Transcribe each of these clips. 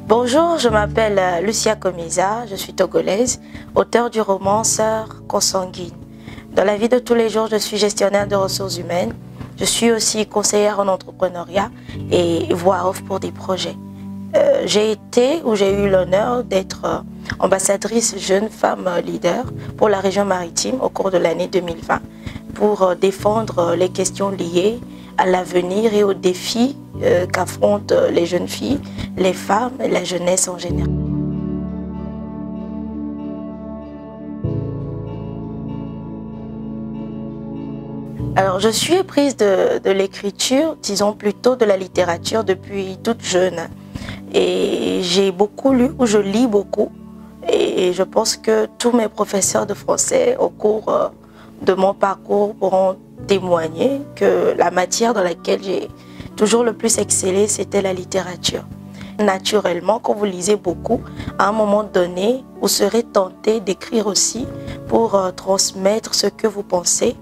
Bonjour, je m'appelle Lucia Komiza, je suis togolaise, auteure du roman Sœurs consanguines. Dans la vie de tous les jours, je suis gestionnaire de ressources humaines. Je suis aussi conseillère en entrepreneuriat et voix off pour des projets. J'ai eu l'honneur d'être ambassadrice jeune femme leader pour la région maritime au cours de l'année 2020 pour défendre les questions liées à l'avenir et aux défis qu'affrontent les jeunes filles, les femmes et la jeunesse en général. Alors, je suis éprise de l'écriture, disons plutôt de la littérature depuis toute jeune. Et j'ai beaucoup lu, ou je lis beaucoup. Et je pense que tous mes professeurs de français au cours de mon parcours pourront témoigner que la matière dans laquelle j'ai toujours le plus excellé, c'était la littérature. Naturellement, quand vous lisez beaucoup, à un moment donné, vous serez tenté d'écrire aussi pour transmettre ce que vous pensez,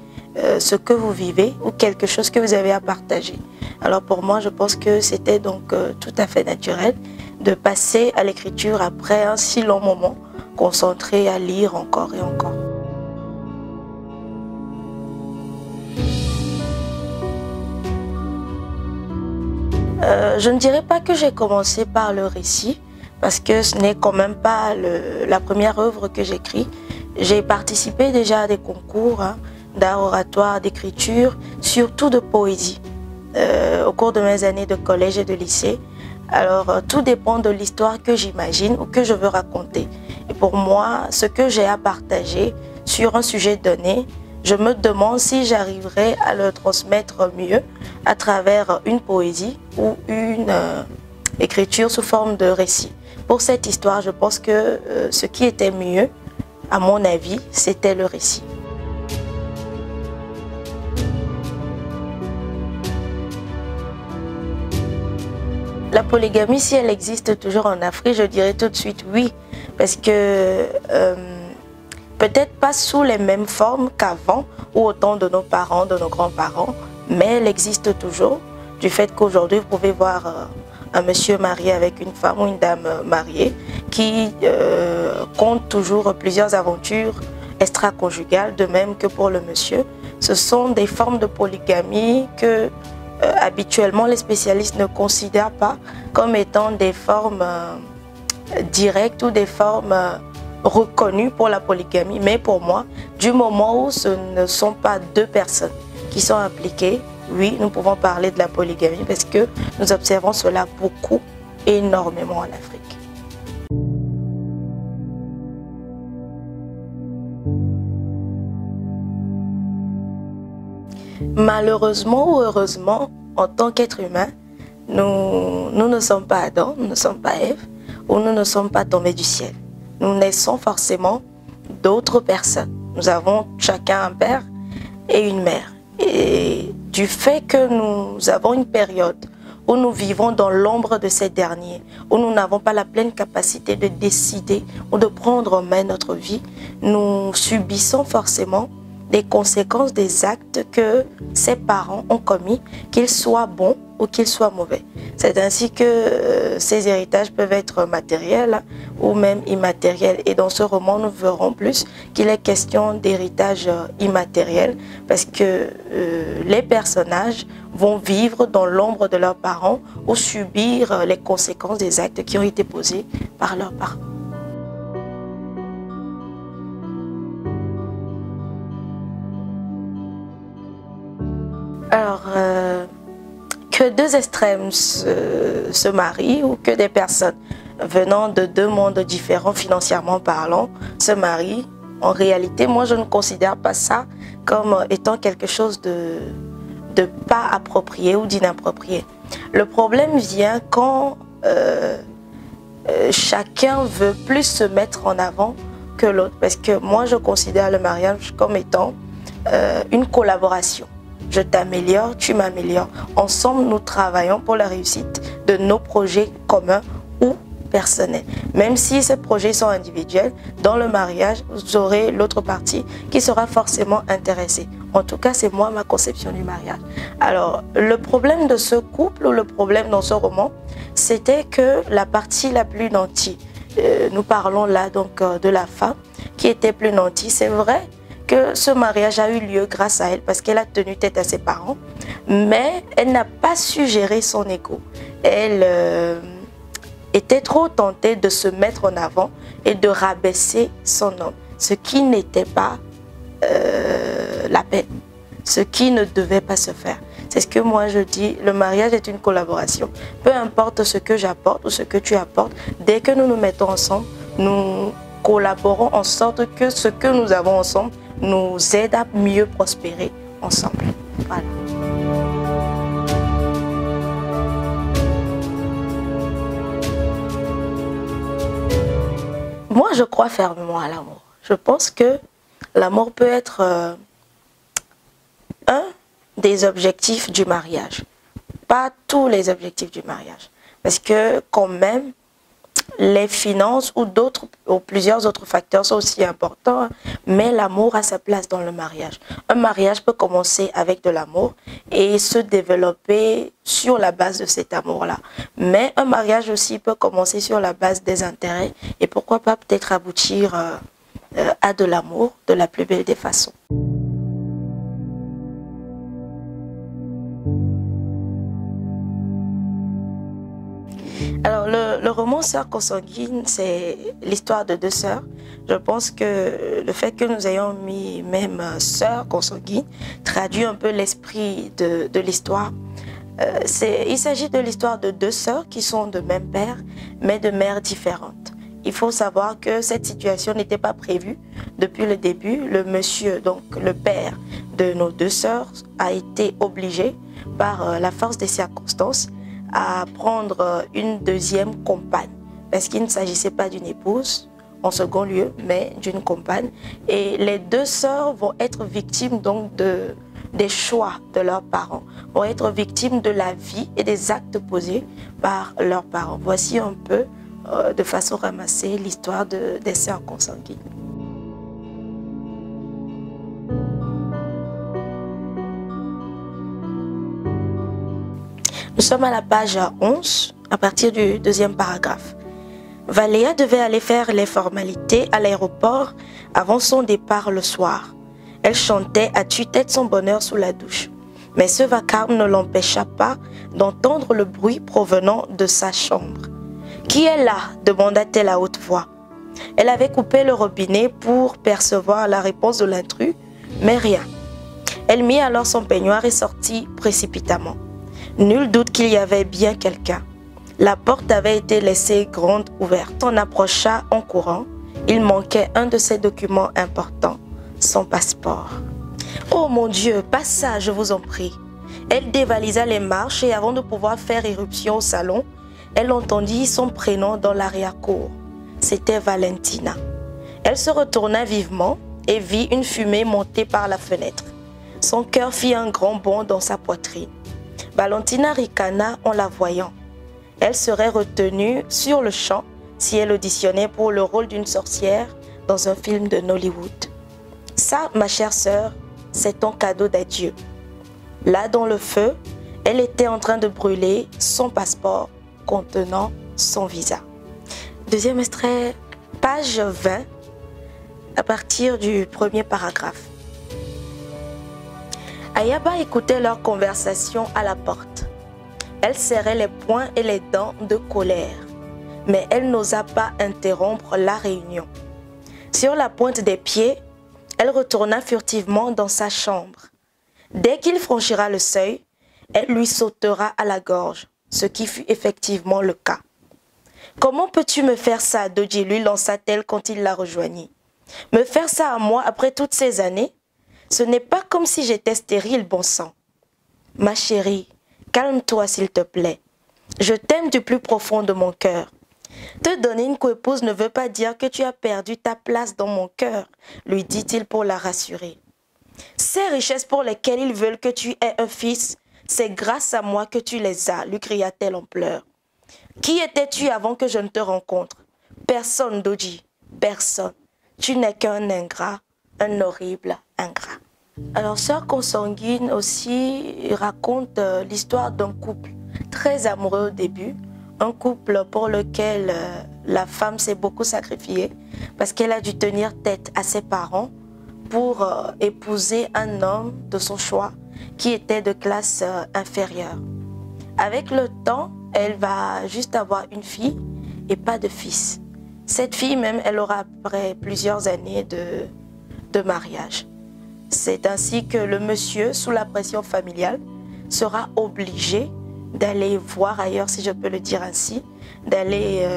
ce que vous vivez ou quelque chose que vous avez à partager. Alors pour moi, je pense que c'était donc tout à fait naturel de passer à l'écriture après un si long moment, concentré à lire encore et encore. Je ne dirais pas que j'ai commencé par le récit, parce que ce n'est quand même pas la première œuvre que j'écris. J'ai participé déjà à des concours d'art oratoire, d'écriture, surtout de poésie, au cours de mes années de collège et de lycée. Alors, tout dépend de l'histoire que j'imagine ou que je veux raconter. Et pour moi, ce que j'ai à partager sur un sujet donné, je me demande si j'arriverai à le transmettre mieux à travers une poésie ou une écriture sous forme de récit. Pour cette histoire, je pense que ce qui était mieux, à mon avis, c'était le récit. La polygamie, si elle existe toujours en Afrique, je dirais tout de suite oui, parce que peut-être pas sous les mêmes formes qu'avant ou au temps de nos parents, de nos grands-parents, mais elle existe toujours, du fait qu'aujourd'hui, vous pouvez voir un monsieur marié avec une femme ou une dame mariée qui compte toujours plusieurs aventures extra-conjugales, de même que pour le monsieur. Ce sont des formes de polygamie que habituellement les spécialistes ne considèrent pas comme étant des formes directes ou des formes reconnues pour la polygamie. Mais pour moi, du moment où ce ne sont pas deux personnes qui sont impliquées, oui, nous pouvons parler de la polygamie parce que nous observons cela beaucoup, énormément en Afrique. Malheureusement ou heureusement, en tant qu'être humain, nous ne sommes pas Adam, nous ne sommes pas Ève, ou nous ne sommes pas tombés du ciel. Nous naissons forcément d'autres personnes. Nous avons chacun un père et une mère. Et du fait que nous avons une période où nous vivons dans l'ombre de ces derniers, où nous n'avons pas la pleine capacité de décider ou de prendre en main notre vie, nous subissons forcément des conséquences des actes que ses parents ont commis, qu'ils soient bons ou qu'ils soient mauvais. C'est ainsi que ces héritages peuvent être matériels ou même immatériels. Et dans ce roman, nous verrons plus qu'il est question d'héritage immatériel parce que les personnages vont vivre dans l'ombre de leurs parents ou subir les conséquences des actes qui ont été posés par leurs parents. Alors, que deux extrêmes se marient ou que des personnes venant de deux mondes différents financièrement parlant se marient, en réalité, moi je ne considère pas ça comme étant quelque chose de pas approprié ou d'inapproprié. Le problème vient quand chacun veut plus se mettre en avant que l'autre. Parce que moi je considère le mariage comme étant une collaboration. Je t'améliore, tu m'améliores. Ensemble, nous travaillons pour la réussite de nos projets communs ou personnel. Même si ces projets sont individuels, dans le mariage, vous aurez l'autre partie qui sera forcément intéressée. En tout cas, c'est moi ma conception du mariage. Alors, le problème de ce couple ou le problème dans ce roman, c'était que la partie la plus nantie, nous parlons là donc de la femme qui était plus nantie. C'est vrai que ce mariage a eu lieu grâce à elle parce qu'elle a tenu tête à ses parents, mais elle n'a pas su gérer son ego. Elle était trop tentée de se mettre en avant et de rabaisser son homme, ce qui n'était pas la peine, ce qui ne devait pas se faire. C'est ce que moi je dis, le mariage est une collaboration. Peu importe ce que j'apporte ou ce que tu apportes, dès que nous nous mettons ensemble, nous collaborons en sorte que ce que nous avons ensemble nous aide à mieux prospérer ensemble. Voilà. Moi, je crois fermement à l'amour. Je pense que l'amour peut être un des objectifs du mariage. Pas tous les objectifs du mariage. Parce que quand même, les finances ou plusieurs autres facteurs sont aussi importants, mais l'amour a sa place dans le mariage. Un mariage peut commencer avec de l'amour et se développer sur la base de cet amour-là. Mais un mariage aussi peut commencer sur la base des intérêts et pourquoi pas peut-être aboutir à de l'amour de la plus belle des façons. Alors, le roman Sœurs consanguines, c'est l'histoire de deux sœurs. Je pense que le fait que nous ayons mis même Sœurs consanguines traduit un peu l'esprit de l'histoire. Il s'agit de l'histoire de deux sœurs qui sont de même père, mais de mères différentes. Il faut savoir que cette situation n'était pas prévue depuis le début. Le monsieur, donc le père de nos deux sœurs, a été obligé par la force des circonstances à prendre une deuxième compagne, parce qu'il ne s'agissait pas d'une épouse en second lieu, mais d'une compagne. Et les deux sœurs vont être victimes donc des choix de leurs parents, vont être victimes de la vie et des actes posés par leurs parents. Voici un peu, de façon ramassée, l'histoire des sœurs consanguines. Nous sommes à la page 11, à partir du deuxième paragraphe. Valéa devait aller faire les formalités à l'aéroport avant son départ le soir. Elle chantait à tue-tête son bonheur sous la douche. Mais ce vacarme ne l'empêcha pas d'entendre le bruit provenant de sa chambre. « Qui est là ?» demanda-t-elle à haute voix. Elle avait coupé le robinet pour percevoir la réponse de l'intrus, mais rien. Elle mit alors son peignoir et sortit précipitamment. Nul doute qu'il y avait bien quelqu'un. La porte avait été laissée grande ouverte. On approcha en courant. Il manquait un de ses documents importants, son passeport. « Oh mon Dieu, pas ça, je vous en prie !» Elle dévalisa les marches et avant de pouvoir faire irruption au salon, elle entendit son prénom dans l'arrière-cour. C'était Valentina. Elle se retourna vivement et vit une fumée monter par la fenêtre. Son cœur fit un grand bond dans sa poitrine. Valentina ricana en la voyant. Elle serait retenue sur le champ si elle auditionnait pour le rôle d'une sorcière dans un film de Nollywood. Ça, ma chère sœur, c'est ton cadeau d'adieu. Là, dans le feu, elle était en train de brûler son passeport contenant son visa. Deuxième extrait, page 20, à partir du premier paragraphe. Ayaba écoutait leur conversation à la porte. Elle serrait les poings et les dents de colère, mais elle n'osa pas interrompre la réunion. Sur la pointe des pieds, elle retourna furtivement dans sa chambre. Dès qu'il franchira le seuil, elle lui sautera à la gorge, ce qui fut effectivement le cas. « Comment peux-tu me faire ça ?» Dodji lui lança-t-elle quand il la rejoignit. « Me faire ça à moi après toutes ces années ? Ce n'est pas comme si j'étais stérile, bon sang. » « Ma chérie, calme-toi s'il te plaît. Je t'aime du plus profond de mon cœur. Te donner une coépouse ne veut pas dire que tu as perdu ta place dans mon cœur, lui dit-il pour la rassurer. Ces richesses pour lesquelles ils veulent que tu aies un fils, c'est grâce à moi que tu les as, lui cria-t-elle en pleurs. Qui étais-tu avant que je ne te rencontre? Personne, Doji, personne. Tu n'es qu'un ingrat, un horrible ingrat. Alors, Sœur Consanguine aussi raconte l'histoire d'un couple très amoureux au début, un couple pour lequel la femme s'est beaucoup sacrifiée parce qu'elle a dû tenir tête à ses parents pour épouser un homme de son choix qui était de classe inférieure. Avec le temps, elle va juste avoir une fille et pas de fils. Cette fille même, elle aura après plusieurs années de mariage. C'est ainsi que le monsieur, sous la pression familiale, sera obligé d'aller voir ailleurs, si je peux le dire ainsi, d'aller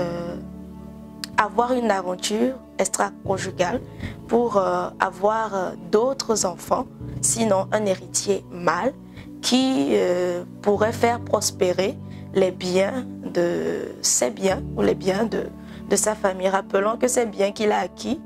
avoir une aventure extra-conjugale pour avoir d'autres enfants, sinon un héritier mâle qui pourrait faire prospérer les biens de ses biens ou les biens de sa famille. Rappelons que ces biens qu'il a acquis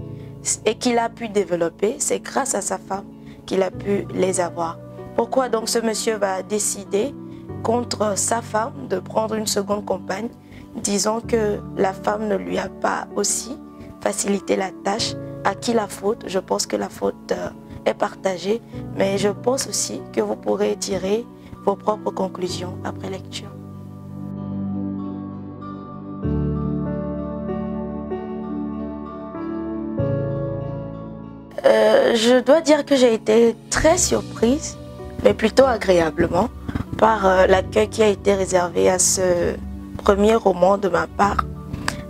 et qu'il a pu développer, c'est grâce à sa femme qu'il a pu les avoir. Pourquoi donc ce monsieur va décider contre sa femme de prendre une seconde compagne, disant que la femme ne lui a pas aussi facilité la tâche? À qui la faute? Je pense que la faute est partagée, mais je pense aussi que vous pourrez tirer vos propres conclusions après lecture. Je dois dire que j'ai été très surprise, mais plutôt agréablement, par l'accueil qui a été réservé à ce premier roman de ma part.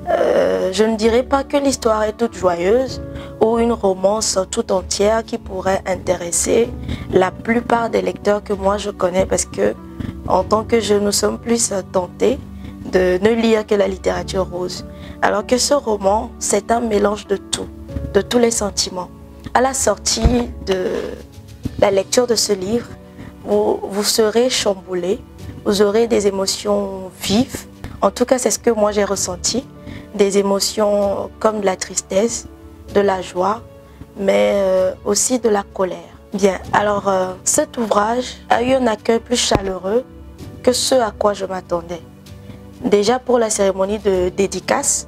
Je ne dirais pas que l'histoire est toute joyeuse ou une romance toute entière qui pourrait intéresser la plupart des lecteurs que moi je connais, parce que en tant que jeunes, nous sommes plus tentés de ne lire que la littérature rose. Alors que ce roman, c'est un mélange de tout, de tous les sentiments. À la sortie de la lecture de ce livre, vous serez chamboulé, vous aurez des émotions vives. En tout cas, c'est ce que moi j'ai ressenti. Des émotions comme de la tristesse, de la joie, mais aussi de la colère. Bien, alors cet ouvrage a eu un accueil plus chaleureux que ce à quoi je m'attendais. Déjà pour la cérémonie de dédicace,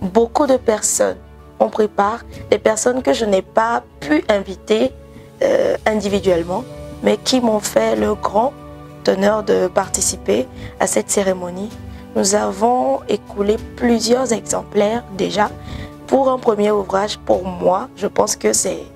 beaucoup de personnes ont pris part, des personnes que je n'ai pas pu inviter individuellement, mais qui m'ont fait le grand honneur de participer à cette cérémonie. Nous avons écoulé plusieurs exemplaires déjà. Pour un premier ouvrage, pour moi, je pense que c'est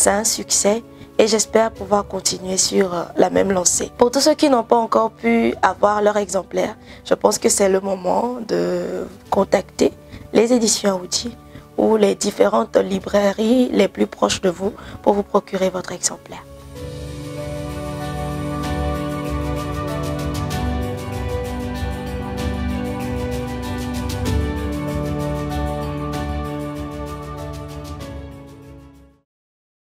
un succès et j'espère pouvoir continuer sur la même lancée. Pour tous ceux qui n'ont pas encore pu avoir leur exemplaire, je pense que c'est le moment de contacter les éditions Aoudi ou les différentes librairies les plus proches de vous pour vous procurer votre exemplaire.